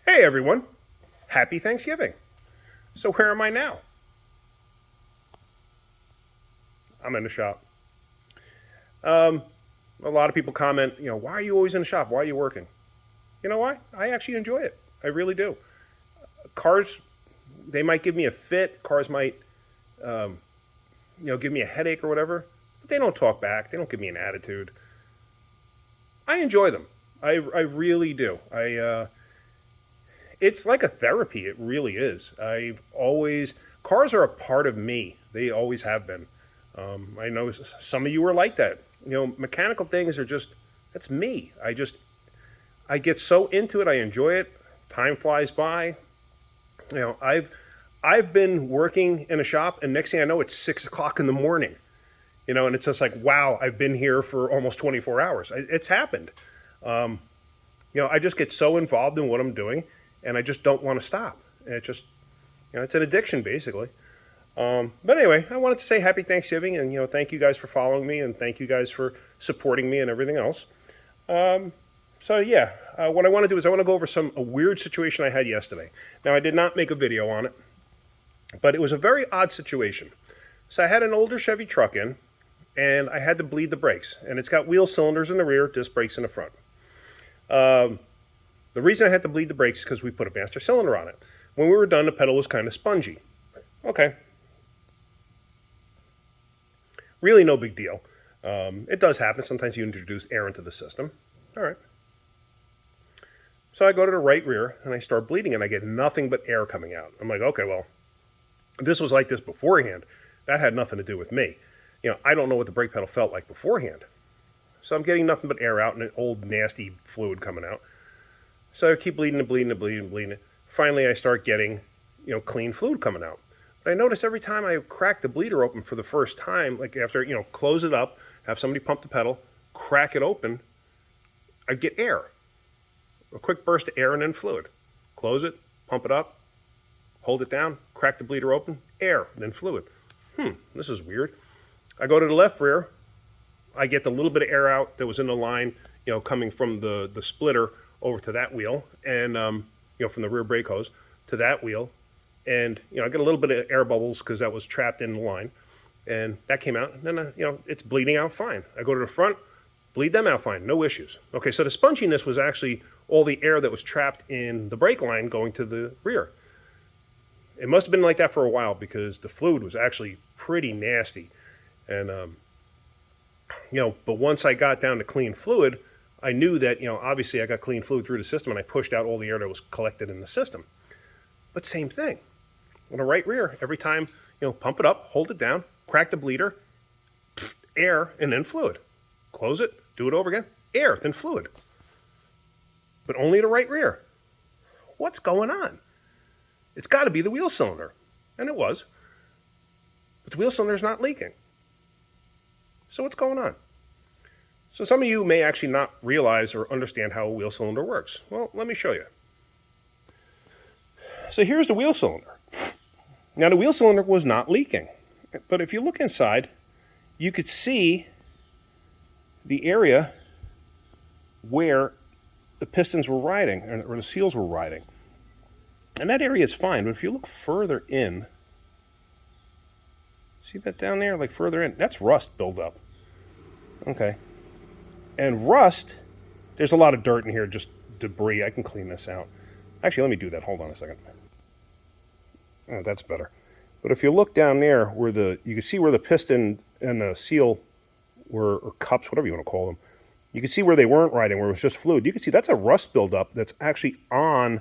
Hey everyone, happy Thanksgiving. So where am I now? I'm in the shop. Um, a lot of people comment, why are you always in the shop? Why are you working? You know why? I actually enjoy it. I really do. Cars, they might give me a fit. Cars might, um, give me a headache or whatever. But they don't talk back. They don't give me an attitude. I enjoy them. I really do. It's like a therapy. It really is. Cars are a part of me. They always have been. I know some of you are like that. Mechanical things are just, that's me. I get so into it. I enjoy it. Time flies by. You know, I've, I've been working in a shop, and next thing I know, it's 6 o'clock in the morning. And it's just like, wow, I've been here for almost 24 hours. It's happened. Um, I just get so involved in what I'm doing, and I just don't want to stop. And it just, it's an addiction basically. But anyway, I wanted to say happy Thanksgiving, and thank you guys for following me, and thank you guys for supporting me and everything else. Um, so yeah, what I want to do is I want to go over a weird situation I had yesterday. Now I did not make a video on it, but it was a very odd situation. So I had an older Chevy truck in, and I had to bleed the brakes, and it's got wheel cylinders in the rear, disc brakes in the front. Um, the reason I had to bleed the brakes is because we put a master cylinder on it. When we were done, the pedal was kind of spongy. Okay, really no big deal. It does happen. Sometimes you introduce air into the system. All right. So I go to the right rear and I start bleeding and I get nothing but air coming out. I'm like, okay, well, this was like this beforehand. That had nothing to do with me. I don't know what the brake pedal felt like beforehand. So I'm getting nothing but air out and an old nasty fluid coming out. So I keep bleeding and bleeding and bleeding and bleeding. Finally, I start getting, clean fluid coming out. But I notice every time I crack the bleeder open for the first time, like after, close it up, have somebody pump the pedal, crack it open, I get air. A quick burst of air and then fluid. Close it, pump it up, hold it down, crack the bleeder open, air, then fluid. This is weird. I go to the left rear, I get the little bit of air out that was in the line, coming from the splitter over to that wheel, and from the rear brake hose to that wheel, and I get a little bit of air bubbles because that was trapped in the line, and that came out. And then it's bleeding out fine. I go to the front, bleed them out fine, no issues. Okay, so the sponginess was actually all the air that was trapped in the brake line going to the rear. It must have been like that for a while because the fluid was actually pretty nasty, and but once I got down to clean fluid, I knew that, obviously I got clean fluid through the system and I pushed out all the air that was collected in the system. But same thing. On the right rear, every time, pump it up, hold it down, crack the bleeder, air, and then fluid. Close it, do it over again, air, then fluid. But only the right rear. What's going on? It's got to be the wheel cylinder. And it was. But the wheel cylinder's not leaking. So what's going on? So some of you may actually not realize or understand how a wheel cylinder works. Well, let me show you. So here's the wheel cylinder. Now the wheel cylinder was not leaking. But if you look inside, you could see the area where the pistons were riding, or the seals were riding. And that area is fine, but if you look further in, see that down there, like further in, that's rust buildup. Okay. And rust, there's a lot of dirt in here, just debris. I can clean this out. Actually, let me do that. Hold on a second. Oh, that's better. But if you look down there, you can see where the piston and the seal were, or cups, whatever you want to call them. You can see where they weren't riding, where it was just fluid. You can see that's a rust buildup that's actually on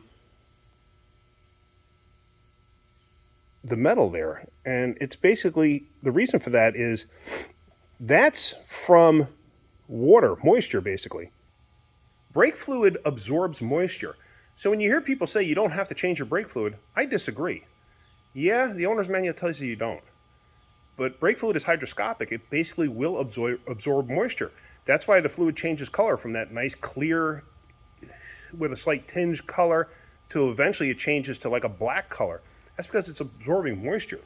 the metal there. And it's basically, the reason for that is that's from water, moisture basically. Brake fluid absorbs moisture. So when you hear people say you don't have to change your brake fluid, I disagree. Yeah, the owner's manual tells you don't. But brake fluid is hygroscopic. It basically will absorb moisture. That's why the fluid changes color from that nice clear with a slight tinge color to eventually it changes to like a black color. That's because it's absorbing moisture.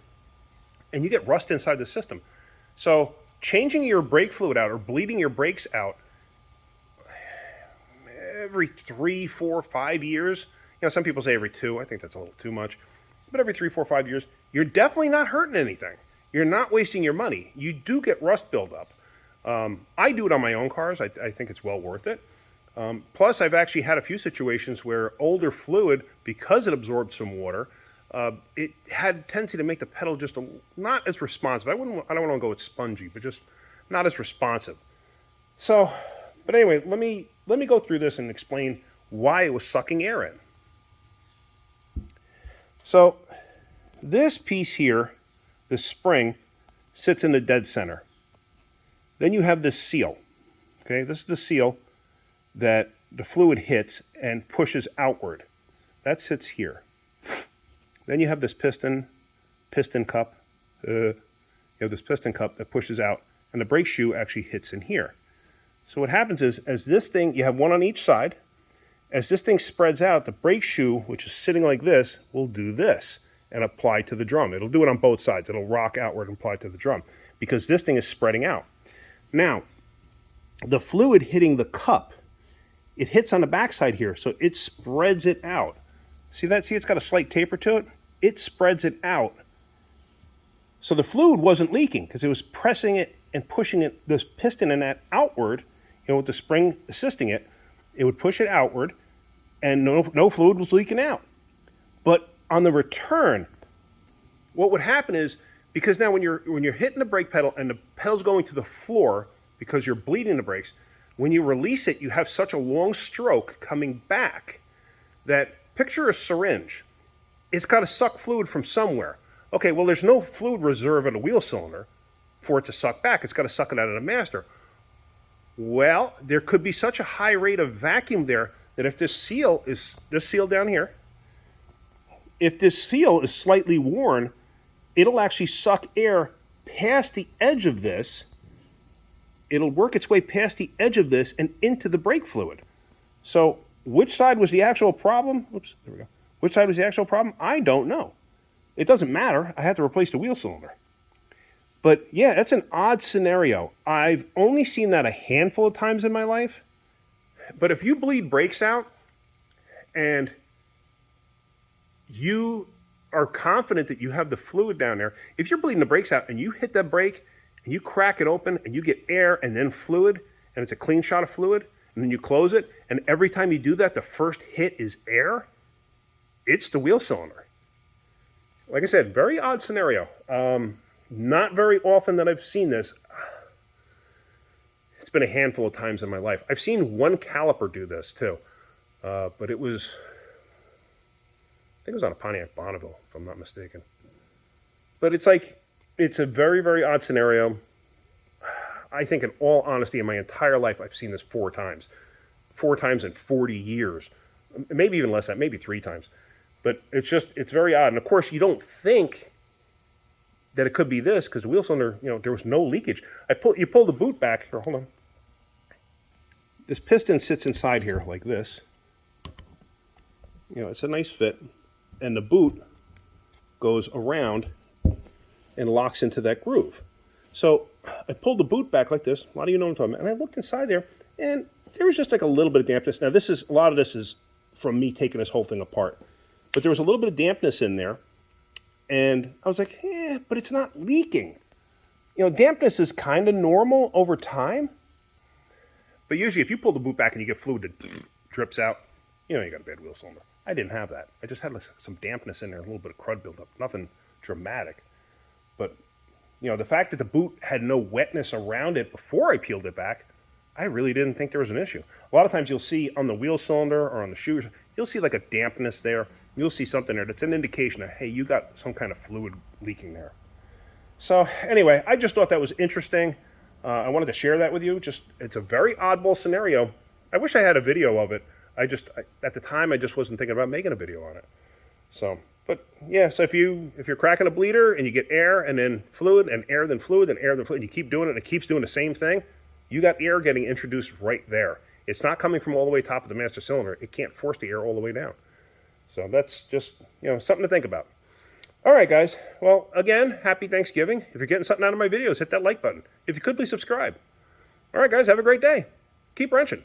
And you get rust inside the system. So changing your brake fluid out or bleeding your brakes out every 3, 4, 5 years Some people say every 2. I think that's a little too much. But every 3, 4, 5 years, you're definitely not hurting anything. You're not wasting your money. You do get rust buildup. I do it on my own cars. I think it's well worth it. Plus, I've actually had a few situations where older fluid, because it absorbed some water, it had a tendency to make the pedal just not as responsive. I don't want to go with spongy, but just not as responsive. So, but anyway, let me go through this and explain why it was sucking air in. So, this piece here, the spring, sits in the dead center. Then you have this seal. Okay, this is the seal that the fluid hits and pushes outward. That sits here. Then you have this piston cup. You have this piston cup that pushes out, and the brake shoe actually hits in here. So what happens is, as this thing, you have one on each side. As this thing spreads out, the brake shoe, which is sitting like this, will do this and apply to the drum. It'll do it on both sides. It'll rock outward and apply to the drum because this thing is spreading out. Now, the fluid hitting the cup, it hits on the backside here, so it spreads it out. See that? See, it's got a slight taper to it? It spreads it out. So the fluid wasn't leaking because it was pressing it and pushing it, this piston and that outward, with the spring assisting it. It would push it outward, and no fluid was leaking out. But on the return, what would happen is, because now when you're hitting the brake pedal and the pedal's going to the floor because you're bleeding the brakes, when you release it, you have such a long stroke coming back that, picture a syringe. It's got to suck fluid from somewhere. Okay, well, there's no fluid reserve in the wheel cylinder for it to suck back. It's got to suck it out of the master. Well, there could be such a high rate of vacuum there that if this seal down here, if this seal is slightly worn, it'll actually suck air past the edge of this. It'll work its way past the edge of this and into the brake fluid. So which side was the actual problem? Oops, there we go. Which side was the actual problem? I don't know. It doesn't matter. I had to replace the wheel cylinder. But yeah, that's an odd scenario. I've only seen that a handful of times in my life. But if you bleed brakes out and you are confident that you have the fluid down there, if you're bleeding the brakes out and you hit that brake and you crack it open and you get air and then fluid, and it's a clean shot of fluid, and then you close it, and every time you do that, the first hit is air, it's the wheel cylinder. Like I said, very odd scenario. Not very often that I've seen this. It's been a handful of times in my life. I've seen one caliper do this too, but I think it was on a Pontiac Bonneville, if I'm not mistaken. But it's a very, very odd scenario. I think in all honesty, in my entire life, I've seen this 4 times. 4 times in 40 years. Maybe even less than that, maybe 3 times. But it's very odd. And of course, you don't think that it could be this, because the wheel cylinder, there was no leakage. You pull the boot back. Here, hold on. This piston sits inside here like this. It's a nice fit. And the boot goes around and locks into that groove. So I pulled the boot back like this. A lot of you know what I'm talking about. And I looked inside there, and there was just like a little bit of dampness. Now, a lot of this is from me taking this whole thing apart. But there was a little bit of dampness in there. And I was like, but it's not leaking. Dampness is kind of normal over time. But usually if you pull the boot back and you get fluid that drips out, you got a bad wheel cylinder. I didn't have that. I just had some dampness in there, a little bit of crud buildup. Nothing dramatic. But, the fact that the boot had no wetness around it before I peeled it back, I really didn't think there was an issue. A lot of times you'll see on the wheel cylinder or on the shoe, you'll see like a dampness there. You'll see something there that's an indication that, hey, you got some kind of fluid leaking there. So anyway, I just thought that was interesting. I wanted to share that with you. It's a very oddball scenario. I wish I had a video of it. At the time, I just wasn't thinking about making a video on it. So, but yeah, so if you're cracking a bleeder and you get air and then fluid and air then fluid and air then fluid, and you keep doing it and it keeps doing the same thing, you got air getting introduced right there. It's not coming from all the way top of the master cylinder. It can't force the air all the way down. So that's just, something to think about. All right, guys. Well, again, happy Thanksgiving. If you're getting something out of my videos, hit that like button. If you could, please subscribe. All right, guys, have a great day. Keep wrenching.